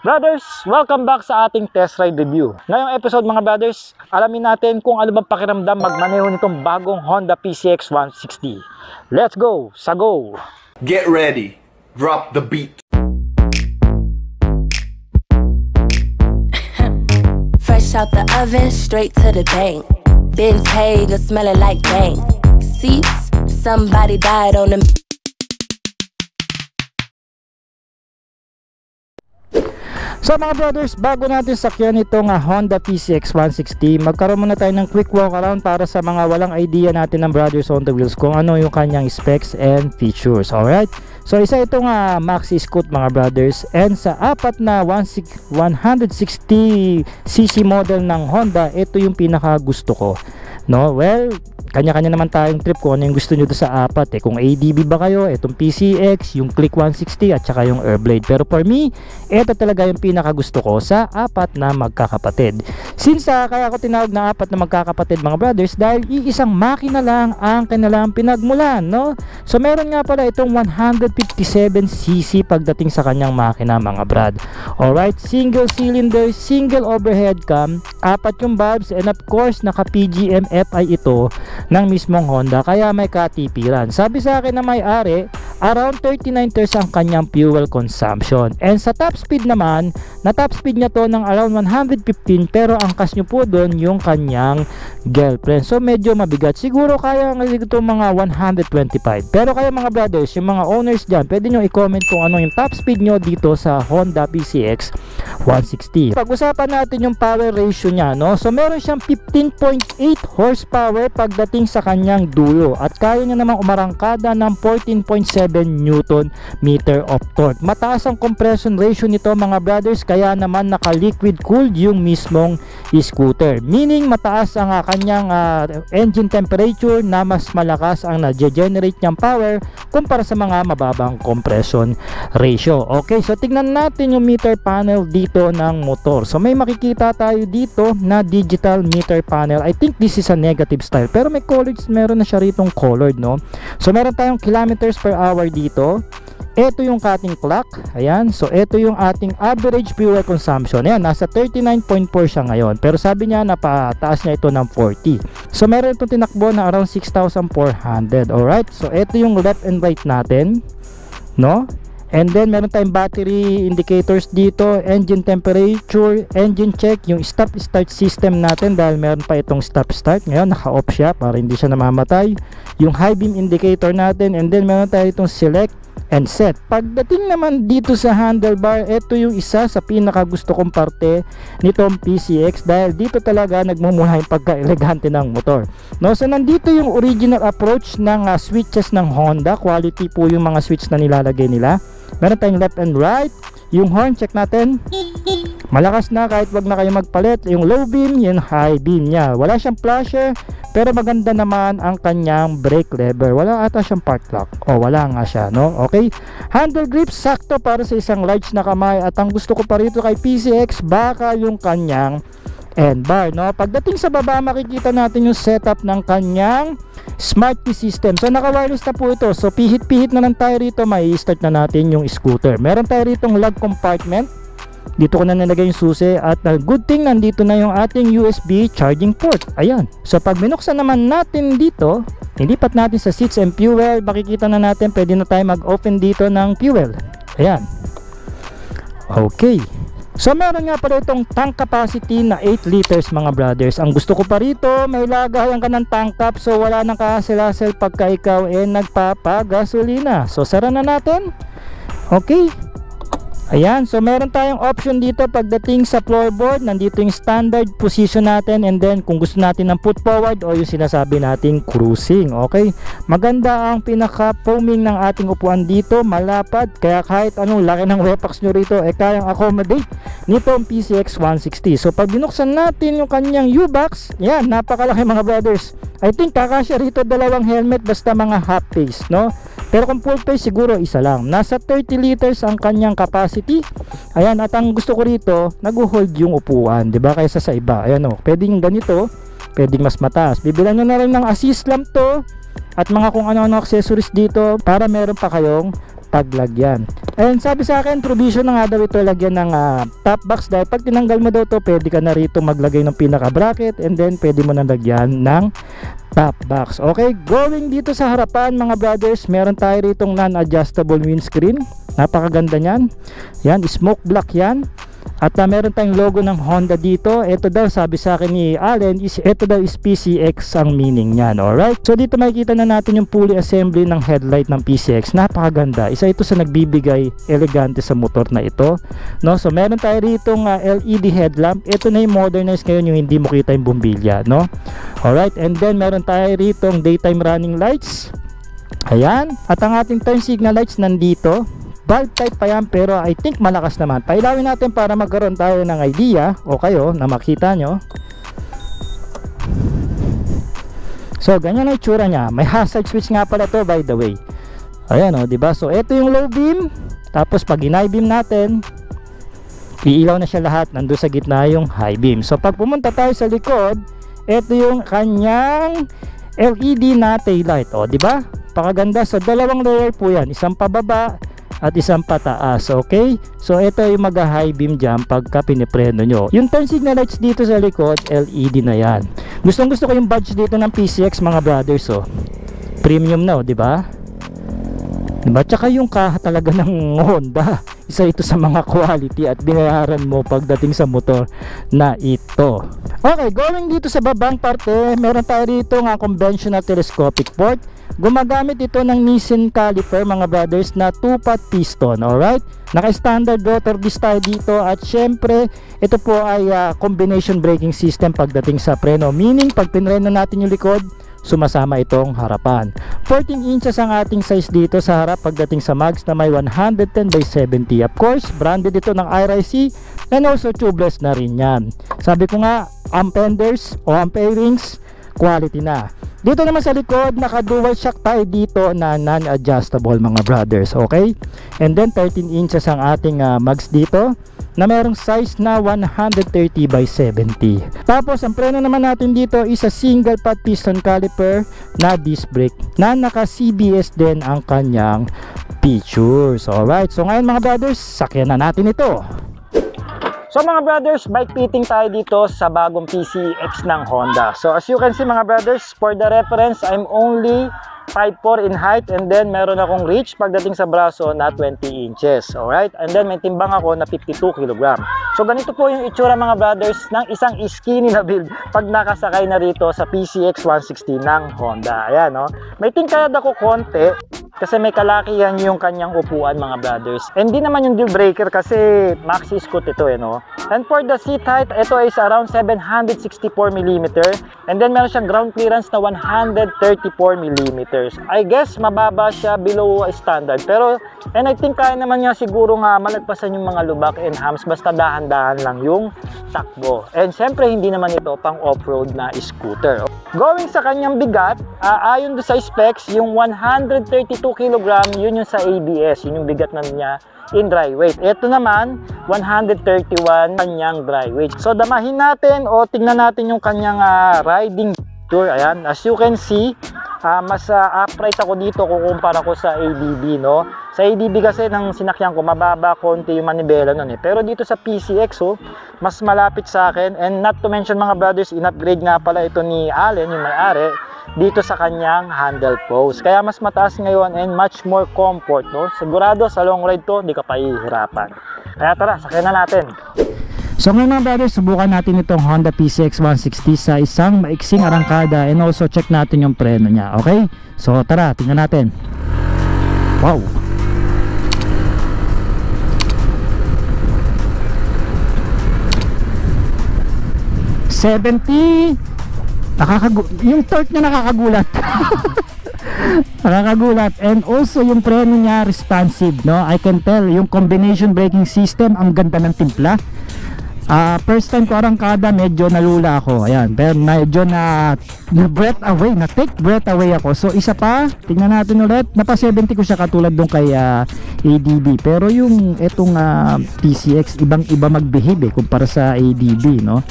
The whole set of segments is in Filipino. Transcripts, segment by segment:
Brothers, welcome back sa ating test ride review. Ngayong episode mga brothers, alamin natin kung ano bang pakiramdam magmaneho nitong bagong Honda PCX 160. Let's go! Sa go! Get ready. Drop the beat. Fresh out the oven, straight to the bank. Ben's Hager smelling like bank. Seats, somebody died on them. So mga brothers, bago natin sakyan itong Honda PCX 160, magkaroon muna tayo ng quick walk around para sa mga walang idea natin ng brothers on the wheels kung ano yung kanyang specs and features. Alright, so isa itong maxi scoot mga brothers, and sa apat na 160cc model ng Honda, ito yung pinaka gusto ko. No, well, kanya-kanya naman tayong trip kung ano yung gusto nyo doon sa apat kung ADB ba kayo, itong PCX, yung Click 160 at saka yung Airblade. Pero for me, ito talaga yung pinaka gusto ko sa apat na magkakapatid. Since kaya ako tinawag na apat na magkakapatid mga brothers, dahil iisang makina lang ang kanilang pinagmulan, no? So meron nga pala itong 157cc pagdating sa kanyang makina mga brad. Alright, single cylinder, single overhead cam, apat yung valves, and of course naka PGM FI ito ng mismong Honda, kaya may katipiran. Sabi sa akin na may-ari, around 39 liters ang kanyang fuel consumption. And sa top speed naman, na top speed niya to ng around 115, pero angkas nyo po doon yung kanyang girlfriend. So medyo mabigat. Siguro kaya nga ito mga 125. Pero kaya mga brothers, yung mga owners dyan, pwede nyo i-comment kung ano yung top speed nyo dito sa Honda PCX 160. Pag-usapan natin yung power ratio niya, no? So meron siyang 15.8 horsepower pagdating sa kanyang dulo, at kaya niya namang umarangkada ng 14.7 Newton meter of torque. Mataas ang compression ratio nito mga brothers, kaya naman naka liquid cooled yung mismong scooter, meaning mataas ang kanyang engine temperature, na mas malakas ang na-generate niyang power kumpara sa mga mababang compression ratio. Okay, so tignan natin yung meter panel dito ng motor. So may makikita tayo dito na digital meter panel. I think this is a negative style, pero may colored, meron na siya ritong colored, no? So meron tayong kilometers per hour dito. Ito yung cutting clock. Ayan. So ito yung ating average fuel consumption. Ayan, nasa 39.4 siya ngayon. Pero sabi niya napataas niya ito ng 40. So meron itong tinakbo na around 6,400. Alright. So ito yung left and right natin, no? And then meron tayong battery indicators dito, engine temperature, engine check, yung stop start system natin, dahil meron pa itong stop start. Ngayon naka-off siya para hindi siya namamatay. Yung high beam indicator natin, and then meron tayo itong select and set. Pagdating naman dito sa handlebar, ito yung isa sa pinaka gusto kong parte nitong PCX, dahil dito talaga nagmumula yung pagka-elegante ng motor, no? So nandito yung original approach ng switches ng Honda. Quality po yung mga switch na nilalagay nila. Meron tayong left and right. Yung horn, check natin, malakas na kahit wag na kayo magpalit. Yung low beam, yung high beam niya. Wala siyang flasher, pero maganda naman ang kanyang brake lever. Wala ata siyang park lock. O wala nga siya, no? Okay, handle grip sakto para sa isang large na kamay. At ang gusto ko pa rito kay PCX, baka yung kanyang end bar, no? Pagdating sa baba, makikita natin yung setup ng kanyang smart key system. So naka wireless na po ito. So pihit-pihit na lang tayo rito, may start na natin yung scooter. Meron tayo rito ng lug compartment. Dito ko na nilagay yung susi, at good thing nandito na yung ating USB charging port. Ayan. So pag binuksan naman natin dito, nilipat natin sa seats and fuel, makikita na natin pwede na tayo mag-open dito ng fuel. Ayan. Okay. So meron nga pala itong tank capacity na 8 liters mga brothers. Ang gusto ko pa rito, may lagayan ka ng tank cap, so wala nang kahasel-hasel pagka ikaw nagpapagasolina. So sara na natin. Okay. Ayan, so meron tayong option dito pagdating sa floorboard. Nandito yung standard position natin, and then kung gusto natin ng put forward o yung sinasabi nating cruising. Okay, maganda ang pinaka foaming ng ating upuan dito, malapad, kaya kahit anong laki ng wepax nyo rito kayang accommodate nitong PCX 160. So pag binuksan natin yung kanyang U-box, yan, napakalaki mga brothers. I think kakasya rito dalawang helmet, basta mga half face, no? Pero kung full face siguro isa lang. Nasa 30 liters ang kanyang capacity. Ayan, at ang gusto ko rito, nag-hold yung upuan, 'di ba? Kaysa sa iba. Ayan, oh, pwedeng ganito, pwedeng mas mataas. Bibilan nyo na rin ng assist lamp to, at mga kung ano-ano accessories dito, para meron pa kayong paglagyan. And sabi sa akin, provision na nga daw ito lagyan ng top box dahil pag tinanggal mo daw to, pwede ka na rito maglagay ng pinaka bracket and then pwede mo na lagyan ng top box. Okay, going dito sa harapan mga brothers, meron tayo ritong non-adjustable windscreen. Napakaganda niyan. Yan, smoke block yan. At meron tayong logo ng Honda dito. Ito daw, sabi sa akin ni Allen, ito daw is PCX ang meaning niyan. Alright, so dito makikita na natin yung fully assembly ng headlight ng PCX. Napakaganda, isa ito sa nagbibigay elegante sa motor na ito, no? So meron tayo ritong LED headlamp. Ito na yung modernized ngayon, yung hindi mo kita yung bumbilya, no? Alright, and then meron tayo ritong daytime running lights. Ayan, at ang ating turn signal lights nandito. Bulb type pa yan, pero I think malakas naman. Pailawin natin para magkaroon tayo ng idea o kayo na makita nyo. So ganyan ang itsura nya. May hazard switch nga pala to, by the way. Ayan o, diba? So ito yung low beam. Tapos pag high beam natin, iilaw na siya lahat. Nandun sa gitna yung high beam. So pag pumunta tayo sa likod, ito yung kanyang LED na taillight. O diba? Pakaganda. So dalawang layer po yan. Isang pababa at isang pataas. Okay, so ito yung mag high beam dyan pagka pinipreno nyo. Yung turn signal lights dito sa likod, LED na yan. Gustong gusto ko yung badge dito ng PCX mga brothers. Oh, premium na, diba? Diba? Tsaka yung kaha talaga ng Honda, isa ito sa mga quality at binayaran mo pagdating sa motor na ito. Okay, going dito sa babang parte, meron tayo dito nga conventional telescopic port. Gumagamit ito ng Nissin caliper mga brothers na 2-pot piston. Alright, naka-standard rotor disc tayo dito. At syempre ito po ay combination braking system pagdating sa preno, meaning pag pinreno natin yung likod, sumasama itong harapan. 14 inches ang ating size dito sa harap pagdating sa mags na may 110/70. Of course, branded ito ng RIC and also tubeless na rin yan. Sabi ko nga, amp enders o amp rings, quality na. Dito naman sa likod, naka dual shock tayo dito na non-adjustable mga brothers. Okay, and then 13 inches ang ating mags dito na merong size na 130/70. Tapos ang preno naman natin dito is a single pot piston caliper na disc brake na naka CBS din ang kanyang features. Alright, so ngayon mga brothers, sakyan na natin ito. So mga brothers, bike fitting tayo dito sa bagong PCX ng Honda. So as you can see mga brothers, for the reference, I'm only 5'4" in height and then meron akong reach pagdating sa braso na 20 inches. Alright, and then may timbang ako na 52 kg. So ganito po yung itsura mga brothers ng isang skinny na build pag nakasakay na rito sa PCX 160 ng Honda. Ayan, no? May tingkad ako konti kasi may kalakihan yung kanyang upuan mga brothers. And di naman yung deal breaker kasi maxi scoot ito no. And for the seat height, ito is around 764mm. And then meron siyang ground clearance na 134mm. I guess mababa siya below standard. Pero, and I think kaya naman niya siguro nga malagpasan yung mga lubak and humps basta dahan-dahan lang yung takbo. And syempre hindi naman ito pang off-road na scooter. Going sa kanyang bigat, ayon do sa specs, yung 132 kg, yun yung sa ABS, yun yung bigat na niya in dry weight. Ito naman 131 kanyang dry weight. So damahin natin o tingnan natin yung kanyang riding tour. Ayan, as you can see, mas upright ako dito kukumpara ko sa ADB, no? Sa ADB kasi ng sinakyan ko mababa konti yung manibela nun pero dito sa PCX mas malapit sa akin. And not to mention mga brothers, in-upgrade nga pala ito ni Allen, yung may-ari, dito sa kanyang handle post. Kaya mas mataas ngayon and much more comfort, no? Sigurado sa long ride to, hindi ka pa hihirapan. Kaya tara, sakyan na natin. So ngayon mga brothers, subukan natin itong Honda PCX 160 sa isang maiksing arangkada and also check natin yung preno niya. Okay? So tara, tingnan natin. Wow! Yung torque niya nakakagulat. Nakakagulat. And also yung preno niya responsive, no? I can tell yung combination braking system, ang ganda ng timpla. First time ko arangkada, medyo nalula ako. Ayan, pero medyo na breath away, na take breath away ako. So isa pa, tingnan natin ulit. Napa 70 ko siya katulad dong kay ADB. Pero yung etong PCX, ibang iba mag-behave kumpara sa ADB, no?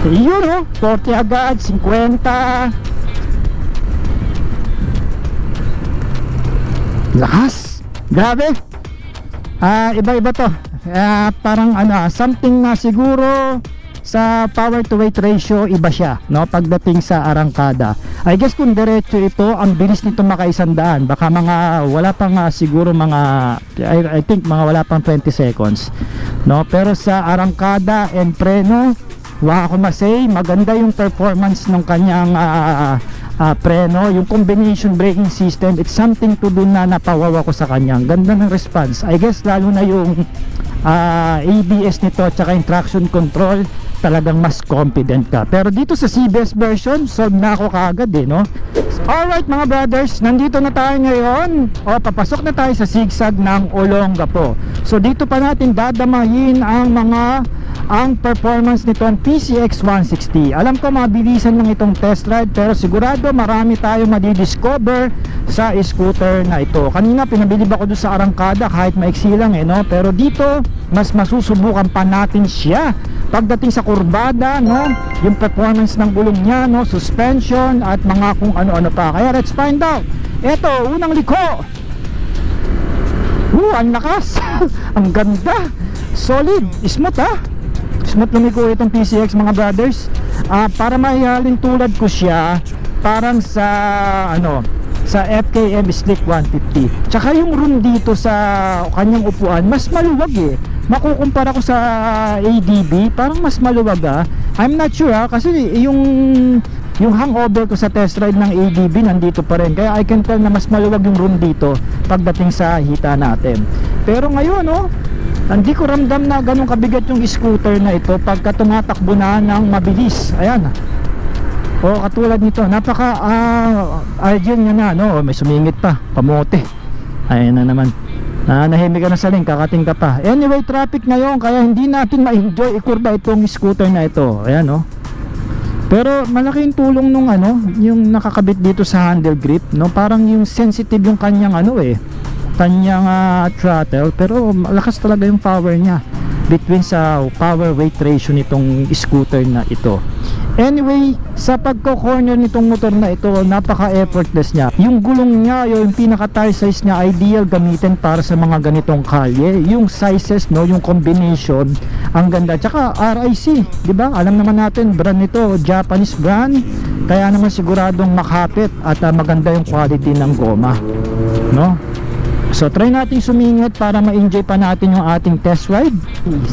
Yun, no? 40 agad, 50. Lakas, grabe. Iba-iba to. Parang something na siguro sa power to weight ratio iba siya, no, pagdating sa arangkada. I guess kung diretso ito, ang bilis nito maka-100, baka mga wala pang siguro mga I think mga wala pang 20 seconds, no. Pero sa arangkada and preno, wala ako masay, maganda yung performance ng kanyang preno, yung combination braking system. It's something to do na napawawa ko sa kanyang ganda ng response. I guess lalo na yung ABS nito at saka yung traction control, talagang mas confident ka. Pero dito sa CBS version, solve na ako kaagad no. Alright mga brothers, nandito na tayo ngayon, papasok na tayo sa sigsag ng Olongapo. So dito pa natin dadamahin ang performance nitong PCX 160. Alam ko mabilisan lang itong test ride, pero sigurado marami tayo madidiscover sa scooter na ito. Kanina pinabilib ako doon sa arangkada kahit maiksi lang no, pero dito mas masusubukan pa natin siya pagdating sa kurbada, no, yung performance ng gulong niya, no, suspension at mga kung ano-ano pa. Kaya let's find out. Ito, unang liko. Ang lakas. Ang ganda, solid, smooth smooth lumiko itong PCX mga brothers. Para maihalin tulad ko siya parang sa sa FKM Slick 150. Tsaka yung room dito sa kanyang upuan mas maluwag makukumpara ko sa ADB, parang mas maluwag I'm not sure kasi yung hangover ko sa test ride ng ADB nandito pa rin, kaya I can tell na mas maluwag yung room dito pagdating sa hita natin. Pero ngayon hindi ko ramdam na ganun kabigat yung scooter na ito pagka tumatakbo na ng mabilis. Ayan katulad nito, napaka agile niya na may sumingit pa, pamote. Ayan na naman, nahimik ka na sa lane, kakating ka pa. Anyway, traffic ngayon kaya hindi natin ma-enjoy ikurba itong scooter na ito. Ayan pero malaking tulong nung yung nakakabit dito sa handle grip, no, parang yung sensitive yung kanyang kanyang throttle, pero malakas talaga yung power niya between sa power weight ratio nitong scooter na ito. Anyway, sa pagko-corner nitong motor na ito, napaka-effortless niya. Yung gulong niya, yung pinaka-tire size niya, ideal gamitin para sa mga ganitong kalye. Yung sizes, no, yung combination, ang ganda. Tsaka RIC, di ba? Alam naman natin, brand nito, Japanese brand. Kaya naman siguradong makapit at maganda yung quality ng goma, no? So try natin sumingit para ma-enjoy pa natin yung ating test ride.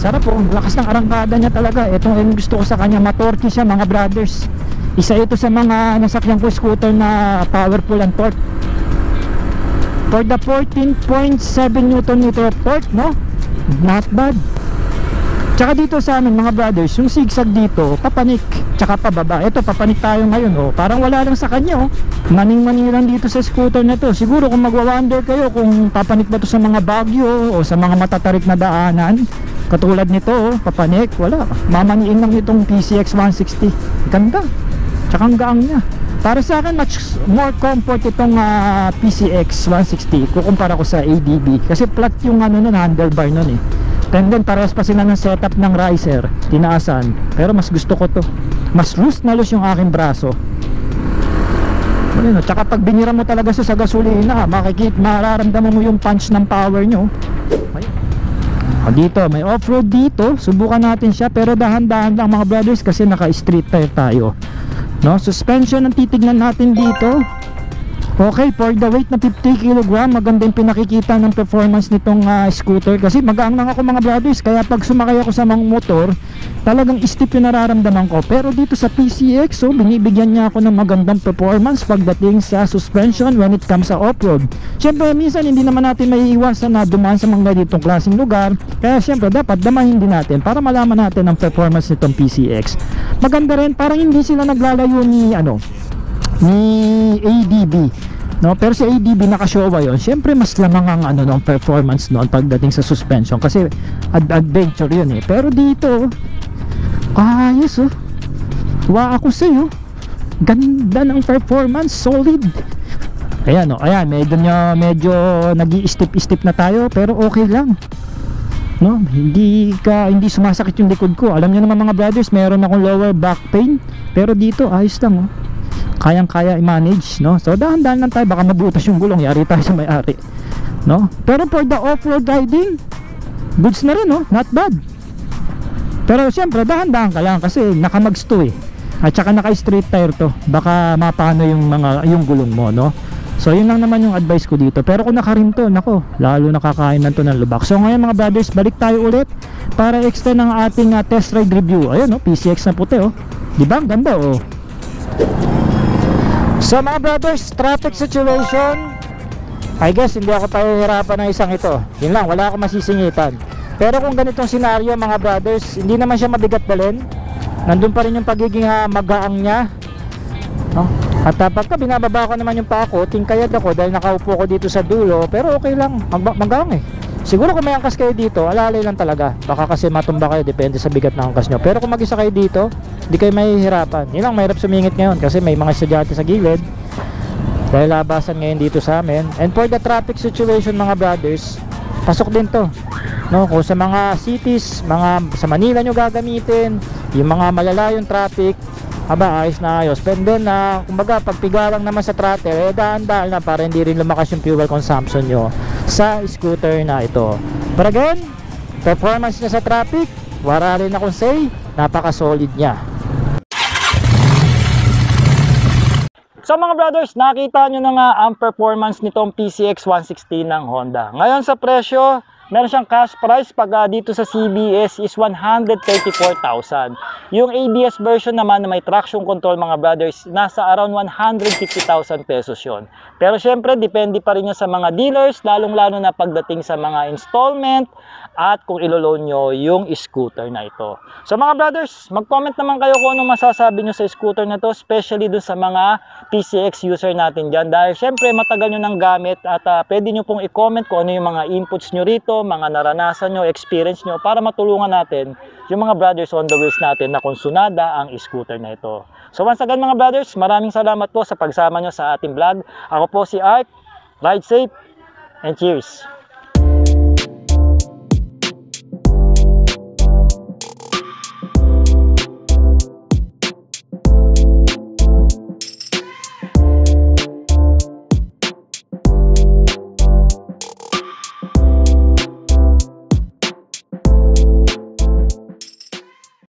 Sarap lakas ng arangkada niya talaga. Itong gusto ko sa kanya, matorky siya mga brothers. Isa ito sa mga nasakyan ko scooter na powerful and torque. For the 14.7 Nm torque, no, not bad. Tsaka dito sa amin mga brothers, yung zigzag dito papanik, tsaka pababa. Ito papanik tayo ngayon parang wala lang sa kanya maning-mani lang dito sa scooter na to. Siguro kung magwa-wonder kayo kung papanik ba to sa mga bagyo o sa mga matatarik na daanan katulad nito, papanik, wala, mamaniin lang itong PCX 160. Ganda, tsaka ang gaang niya. Para sa akin much more comfort itong PCX 160 kukumpara ko sa ADB kasi flat yung handlebar nun And then parehas pa sila ng setup ng riser, tinaasan. Pero mas gusto ko to, mas loose na loose yung aking braso. Tsaka pag binira mo talaga sa gasolina, mararamdaman mo yung punch ng power nyo. Dito may off-road dito, subukan natin siya, pero dahan-dahan lang mga brothers kasi naka street tire tayo, no? Suspension ang titignan natin dito. Okay, for the weight na 50 kg, maganda yung pinakikita ng performance nitong scooter. Kasi magaang lang ako mga brothers, kaya pag sumakay ako sa mga motor, talagang stiff yung nararamdaman ko. Pero dito sa PCX, binibigyan niya ako ng magandang performance pagdating sa suspension when it comes sa off-road. Siyempre, minsan hindi naman natin may iwasan na dumaan sa mga ditong klaseng lugar. Kaya siyempre, dapat damahin din natin para malaman natin ang performance nitong PCX. Maganda rin, parang hindi sila naglalayo ni ADB, no? Pero si ADB nakashowa yon. Siyempre mas lamang ang ng performance noon pagdating sa suspension kasi adventure yun Pero dito ayos Wa ako sa'yo, ganda ng performance, solid. Ayan ayan, medyo nag-i-step na tayo pero okay lang, no? Hindi sumasakit yung likod ko. Alam niyo naman mga brothers, meron akong lower back pain, pero dito ayos lang kayang-kaya i-manage, no? So dahan-dahan lang tayo, baka mabutas yung gulong, yari tayo sa may-ari. no? Pero for the off-road riding, goods na rin, no? Not bad. Pero syempre dahan-dahan ka lang kasi naka-mags to eh. At saka naka-straight tire to. Baka mapano yung gulong mo, no? So yun lang naman yung advice ko dito. Pero kung naka-rim to, nako, lalo nakakain to ng lubak. So ngayon mga brothers, balik tayo ulit para extend ang ating test ride review. Ayun, no? PCX na puti, oh. Di ba? Ang ganda, oh. So mga brothers, traffic situation, I guess hindi ako pahihirapan ng isang ito. Yun lang, wala akong masisingitan. Pero kung ganitong senaryo mga brothers, hindi naman siya mabigat dalhin. Nandun pa rin yung pagiging magaang niya, no? At pagka binababa ko naman yung paa ko, tingkayad ako dahil nakaupo ko dito sa dulo. Pero okay lang, magaang eh. Siguro kung may angkas kayo dito, alalay lang talaga. Baka kasi matumba kayo, depende sa bigat ng angkas nyo. Pero kung mag-isa kayo dito, hindi kayo mahihirapan. Yun lang, mahirap sumingit ngayon kasi may mga estudyante sa gilid dahil labasan ngayon dito sa amin. And for the traffic situation mga brothers, pasok din to, no? Kung sa mga cities, sa Manila nyo gagamitin, yung mga malalayong traffic, aba, ayos na ayos. Pero doon na, kumbaga, pagpigalang naman sa throttle, daan-daan na para hindi rin lumakas yung fuel consumption nyo sa scooter na ito. But again, performance niya sa traffic, wala rin akong say, napaka-solid niya. So mga brothers, nakita nyo na nga ang performance nitong PCX 160 ng Honda. Ngayon sa presyo, meron siyang cash price pag dito sa CBS is 134,000. Yung ABS version naman na may traction control mga brothers, nasa around 150,000 pesos yon. Pero syempre, depende pa rin yan sa mga dealers, lalong-lalo na pagdating sa mga installment at kung iloloan nyo yung scooter na ito. So mga brothers, mag-comment naman kayo kung anong masasabi nyo sa scooter na to, especially dun sa mga PCX user natin dyan. Dahil syempre, matagal nyo nang gamit at pwede nyo pong i-comment kung ano yung mga inputs nyo rito, mga naranasan nyo, experience nyo, para matulungan natin yung mga brothers on the wheels natin na konsunada ang scooter na ito. So once again mga brothers, maraming salamat po sa pagsama nyo sa ating vlog. Ako po si Art. Ride safe and cheers!